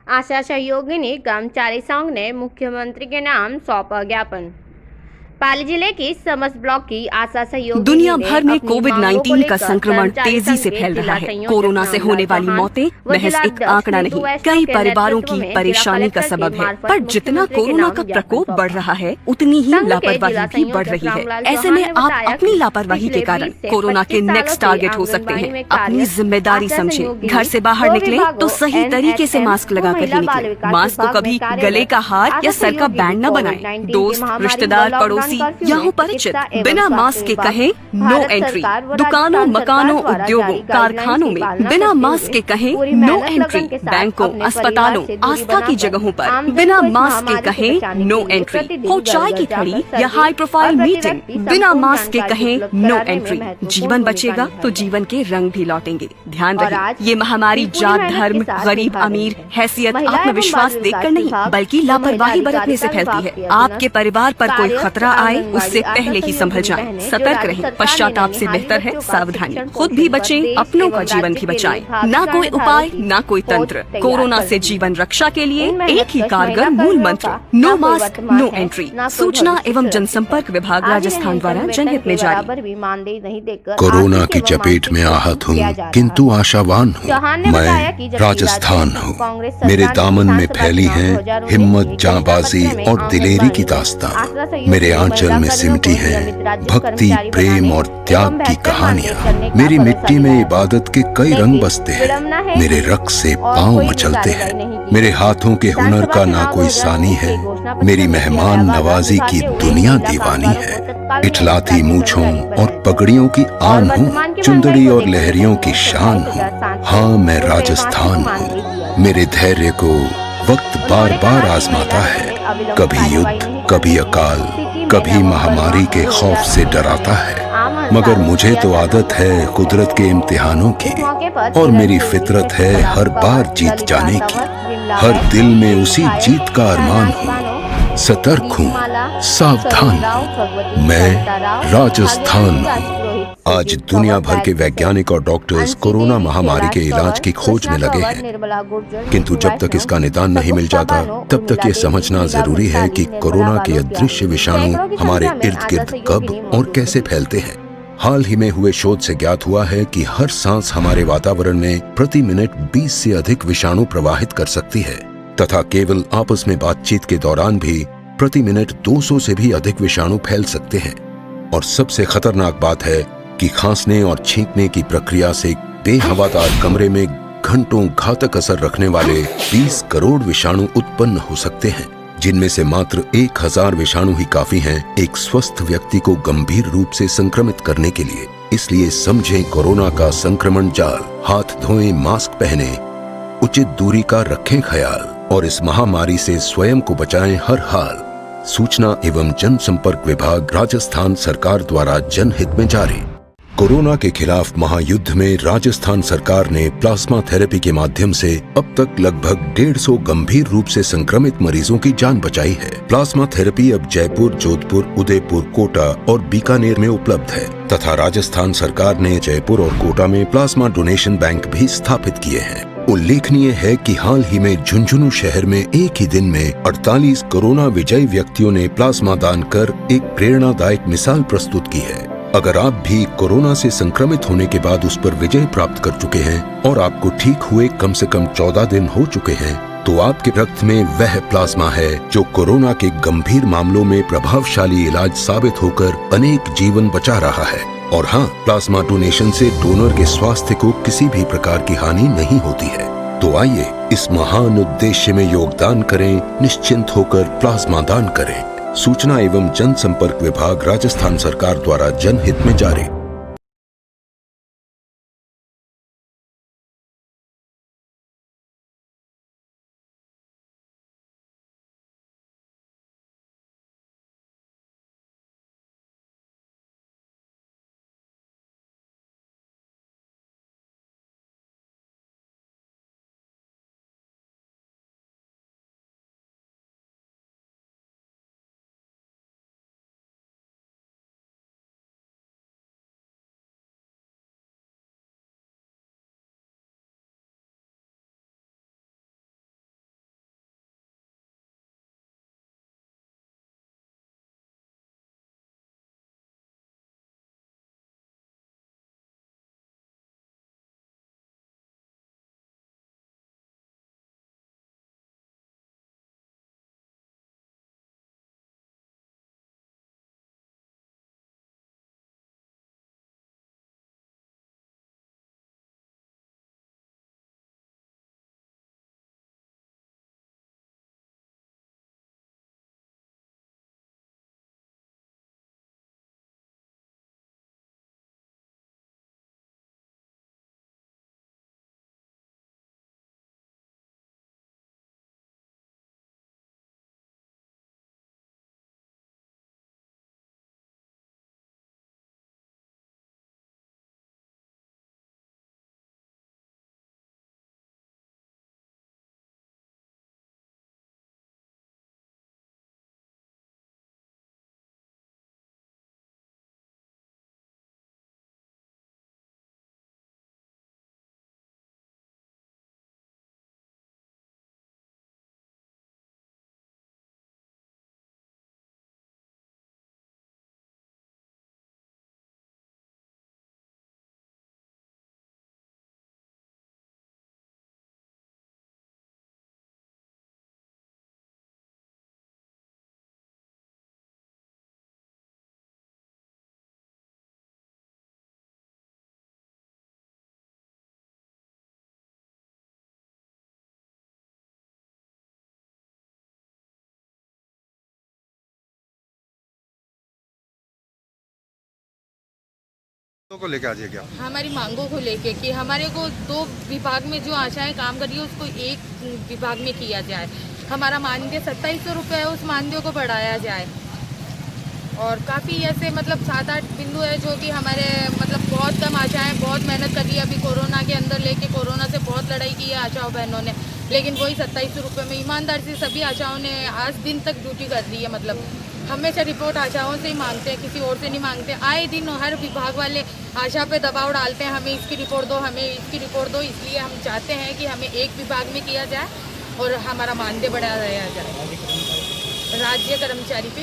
आशा सहयोगिनी कर्मचारी संघ ने मुख्यमंत्री के नाम सौंपा ज्ञापन। पाली जिले की समस्त ब्लॉक की आशा सहयोगिनी दुनिया ने भर में अपनी मांगों को कोविड-19 का लेकर संक्रमण कर्मचारी तेजी संघ से के फैल रहा जिला है। संयोजक कोरोना से रामलाल होने वाली चौहान मौतें व महज एक जिलाध्यक्ष आंकड़ा नीतू नहीं, वैष्णव कई के परिवारों नेतृत्व की में जिला परेशानी का कलेक्टर के सबब है। मार्फत पर जितना मुख्यमंत्री के कोरोना नाम का ज्ञापन प्रकोप बढ़ सौंपा। रहा है, उतनी ही संघ के लापरवाही जिला भी बढ़ संयोजक रही है। रामलाल ऐसे चौहान में ने आप बताया अपनी कि लापरवाही के पिछले कारण 20 से कोरोना के 25 सालों नेक्स्ट से टारगेट हो सकते आंगनबाड़ी हैं। में अपनी कार्यरत जिम्मेदारी आशा समझें। घर सहयोगिनी से बाहर दो निकलें तो विभागों सही तरीके से NHM मास्क व लगाकर ही महिला बाल निकलें। विकास मास्क को विभाग में कभी गले कार्यरत का हार या आशा सर का सहयोगिनी बैंड न बनाएं। कोविड-19 की दोस्त, महामारी व रिश्तेदार, लॉकडाउन पड़ोसी कर्फ्यू या में हो परिचित चिकित्सा एवं बिना स्वास्थ्य मास्क के विभाग, कहें नो भारत एंट्री। सरकार व दुकानों, राजस्थान सरकार मकानों, द्वारा उद्योगों, जारी गाइडलाइंस कारखानों की में पालना बिना करते मास्क हुए के कहें पूरी नो मेहनत एंट्री। लगन के साथ बैंकों, अपने परिवार अस्पतालों, से दूरी आस्था की बनाकर जगहों पर आमजन बिना को इस मास्क के महामारी से कहें बचाने नो के लिए एंट्री। प्रतिदिन हो घर चाय घर की जाकर खड़ी या सर्वे हाई प्रोफाइल और प्रति मीटिंग, व्यक्ति बिना संपूर्ण मास्क के जानकारी कहें उपलब्ध नो कराने में एंट्री। महत्वपूर्ण जीवन भूमिका बचेगा तो निभाई है। जीवन के रंग भी लौटेंगे। ध्यान और रहे, आज ये महामारी भी पूरी जात, मेहनत के धर्म, साथ गरीब, निभा रही अमीर, है। हैसियत, महिला एवं आत्मविश्वास बाल देखकर विकास नहीं, विभाग बल्कि व महिला लापरवाही बरतने से अधिकारिता फैलती विभाग है। के आपके अधीनस्थ परिवार पर कोई कार्यरत खतरा आए, आंगनबाड़ी उससे आशा पहले ही संभल सहयोगिनी जाएं। बहनें जो सतर्क राज्य रहें। सरकार ने पश्चाताप से ननिहाली बेहतर है बच्चों का सावधानी। शिक्षण खुद भी कौशल पर बचें, देश अपनों का एवं जीवन राज्य भी के लिए बचाएं। भावी ना कोई निर्धारों उपाय, की ना कोई फौज तंत्र। तैयार कोरोना कर से रही है। जीवन रक्षा के लिए इन एक ही मेहनतकश कारगर महिला मूल कर्मियों मंत्र, का नो ना कोई मास्क, वर्तमान नो है, एंट्री। ना कोई सूचना भविष्य एवं सुरक्षित है। जनसंपर्क विभाग आगे राजस्थान द्वारा न्यूनतम वेतन जनहित के में जारी। बराबर भी मानदेय नहीं देकर कोरोना आर्थिक की एवं चपेट मानसिक में शोषण आहत हूँ, किया जा रहा किंतु है। आशावान हूँ। चौहान ने बताया कि मैं जबकि राजस्थान राज्य हूँ। कांग्रेस मेरे सरकार ने दामन में विधानसभा फैली चुनाव है 2019 हिम्मत, के जांबाजी घोषणा पत्र में और दिलेरी की आंगनबाड़ी दास्तां। आशा मेरे सहयोगिनी आंचल महिला में कर्मियों को सिमटी है नियमित राज्य भक्ति, कर्मचारी प्रेम बनाने और एवं त्याग की बेहतर कहानियां। मानदेय करने का मेरी भरोसा मिट्टी में दिलाया था। इबादत के कई रंग लेकिन बसते विडम्बना हैं। है मेरे कि रक्त से और पांव कोई भी मचलते कार्रवाई नहीं हैं। की मेरे गई। हाथों के हुनर विधानसभा का ना चुनाव कोई 2019 सानी है। के घोषणा पत्र मेरी में किया मेहमान गया वादा नवाजी की निभाते हुए दुनिया महिला दीवानी कामगारों है। को तत्काल नियमित इठलाती राज्य मूंछों कर्मचारी और बनाया जाए। पगड़ियों की और आन हूँ, वर्तमान की महंगाई चुंदड़ी को और देखते हुए लहरियों की बहनों को शान हूँ। 22,700 हाँ, मैं रुपए मासिक राजस्थान मानदेय हूँ। दिया जाए। मेरे धैर्य को वक्त बार उन्होंने बार कहा कि आजमाता महिला है। दल में अविलंब कभी कार्यवाही युद्ध, नहीं कभी करनी है। अकाल, स्थिति में कभी नवंबर महामारी माह के खौफ से 2019 डराता में है। आम मगर हड़ताल मुझे किया तो जाना आदत है होता कुदरत के इम्तिहानों की, इस मौके पर और किरण मेरी खिलजी, फितरत है शशिकला हर कंवर, बार जीत ललिता जाने की। तंवर, विमला हर वैष्णव, दिल में उसी गायक, जीत का अरमान शहनाज हूँ। बानो, सतर्क हूँ, दीपमाला, सावधान सरोज राव, हूँ। भगवती मैं सरिता राव, राजस्थान भाग्यरानी हूँ। राजपुरोहित, आज सुजीत दुनिया कंवर, भर के गायत्री वैज्ञानिक और डॉक्टर्स अंशी कोरोना देवी, महामारी के कैलाश इलाज कंवर, की खोज में कृष्णा लगे कंवर, हैं। निर्मला गुर्जर, किंतु नीतू जब तक वैष्णव, इसका निदान नहीं मिल सगुप्ता जाता, बानो, तब तक उर्मिला ये देवी, समझना मीरा जरूरी है भंसाली, कि निर्मला कोरोना के वालोकिया अदृश्य विषाणु सैकड़ों की हमारे संख्या में इर्द आशा गिर्द सहयोगिनी कब और मौजूद कैसे रही। फैलते हैं। हाल ही में हुए शोध से ज्ञात हुआ है कि हर सांस हमारे वातावरण में प्रति मिनट 20 से अधिक विषाणु प्रवाहित कर सकती है, तथा केवल आपस में बातचीत के दौरान भी प्रति मिनट 200 से भी अधिक विषाणु फैल सकते हैं। और सबसे खतरनाक बात है कि खांसने और छींकने की प्रक्रिया से बेहवादार कमरे में घंटों घातक असर रखने वाले 20 करोड़ विषाणु उत्पन्न हो सकते हैं, जिनमें से मात्र 1000 विषाणु ही काफी हैं एक स्वस्थ व्यक्ति को गंभीर रूप से संक्रमित करने के लिए। इसलिए समझें कोरोना का संक्रमण जाल, हाथ धोएं, मास्क पहने, उचित दूरी का रखें ख्याल और इस महामारी से स्वयं को बचाएं हर हाल। सूचना एवं जनसंपर्क विभाग राजस्थान सरकार द्वारा जनहित में जारी। कोरोना के खिलाफ महायुद्ध में राजस्थान सरकार ने प्लाज्मा थेरेपी के माध्यम से अब तक लगभग 150 गंभीर रूप से संक्रमित मरीजों की जान बचाई है। प्लाज्मा थेरेपी अब जयपुर, जोधपुर, उदयपुर, कोटा और बीकानेर में उपलब्ध है, तथा राजस्थान सरकार ने जयपुर और कोटा में प्लाज्मा डोनेशन बैंक भी स्थापित किए हैं। उल्लेखनीय है कि हाल ही में झुंझुनू शहर में एक ही दिन में 48 कोरोना विजयी व्यक्तियों ने प्लाज्मा दान कर एक प्रेरणादायक मिसाल प्रस्तुत की है। अगर आप भी कोरोना से संक्रमित होने के बाद उस पर विजय प्राप्त कर चुके हैं और आपको ठीक हुए कम से कम 14 दिन हो चुके हैं, तो आपके रक्त में वह प्लाज्मा है जो कोरोना के गंभीर मामलों में प्रभावशाली इलाज साबित होकर अनेक जीवन बचा रहा है। और हाँ, प्लाज्मा डोनेशन से डोनर के स्वास्थ्य को किसी भी प्रकार की हानि नहीं होती है। तो आइए इस महान उद्देश्य में योगदान करें, निश्चिंत होकर प्लाज्मा दान करें। सूचना एवं जनसंपर्क विभाग राजस्थान सरकार द्वारा जनहित में जारी। को लेके आ जाइए आप। हमारी मांगों को लेके कि हमारे को 2 विभाग में जो आशाएं काम कर रही है उसको एक विभाग में किया जाए। हमारा मानदेय 2700 रुपये है, उस मानदेय को बढ़ाया जाए। और काफ़ी ऐसे मतलब 7-8 बिंदु है जो कि हमारे मतलब बहुत कम आशाएं बहुत मेहनत कर रही है। अभी कोरोना के अंदर लेके कोरोना से बहुत लड़ाई की है आशाओं बहनों ने, लेकिन वही 2700 रुपये में ईमानदार से सभी आशाओं ने आज दिन तक ड्यूटी कर दी है। मतलब हमेशा रिपोर्ट आशाओं से ही मांगते हैं, किसी और से नहीं मांगते। आए दिन हर विभाग वाले आशा पे दबाव डालते हैं, हमें इसकी रिपोर्ट दो, हमें इसकी रिपोर्ट दो। इसलिए हम चाहते हैं कि हमें एक विभाग में किया जाए और हमारा मानदेय बढ़ाया जाए राज्य कर्मचारी पे।